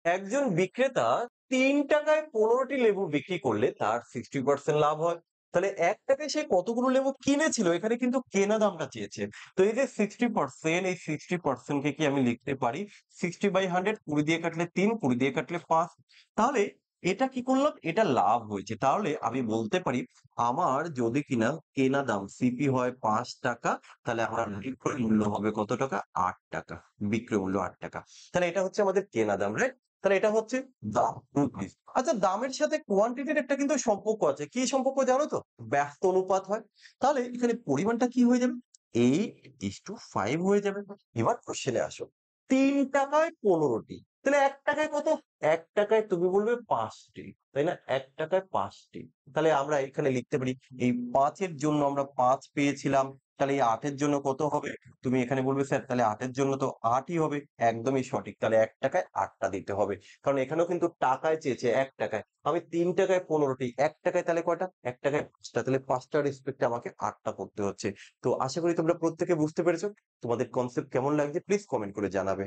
একজন বিক্রেতা ৩ টাকায় ১৫টি লেবু বিক্রি করলে তার 60% লাভ হয়। তাহলে ১ টাকায় সে কতগুলো লেবু কিনেছিল? এখানে কিন্তু কেনা দামটা চেয়েছে। তো এই যে 60%, এই 60% কে কি আমি লিখতে পারি 60/100, ২০ দিয়ে কাটলে ৩, ২০ দিয়ে কাটলে ৫। তাহলে এটা কি করলাম? এটা লাভ হয়েছে। তাহলে আমি বলতে পারি আমার যদি কিনা কেনা দাম সিপি হয় ৳৫, তাহলে আমার বিক্রয় মূল্য হবে কত টাকা? ৳৮। বিক্রয় মূল্য ৳৮। তাহলে এটা হচ্ছে আমাদের কেনা দাম, রাইট? তাহলে এটা হচ্ছে দাম, রুপিস। আচ্ছা, দামের সাথে কোয়ান্টিটির একটা কিন্তু সম্পর্ক আছে। কি সম্পর্ক জানো তো? ব্যস্ত অনুপাত হয়। তাহলে এখানে পরিমাণটা কি হয়ে যাবে? 8:5 হয়ে যাবে। এবার কোয়েশ্চেনে আসো। ৳৩ 15 টি। তাহলে ৳১ কত? ৳১ তুমি বলবে ৫ টি। তাই না? ৳১ ৫ টি। তাহলে আমরা এখানে লিখতে পারি এই ৫ এর জন্য আমরা ৫ পেয়েছিলাম। তাহলে এই ৮ এর জন্য কত হবে? তুমি এখানে বলবে স্যার তাহলে ৮ এর জন্য তো ৮ ই হবে। একদমই সঠিক। তাহলে ৳১ ৮ টা দিতে হবে। কারণ এখানেও কিন্তু টাকায় চেয়েছে ৳১। আমি ৳৩ 15 টি। ৳১ তাহলে কয়টা? ৳১ ৫ টা। তাহলে ৫ টার রেসপেক্ট এ আমাকে ৮ টা করতে হচ্ছে। তো আশা করি তোমরা প্রত্যেকে বুঝতে পেরেছ। তোমাদের কনসেপ্ট কেমন লাগছে প্লিজ কমেন্ট করে জানাবে।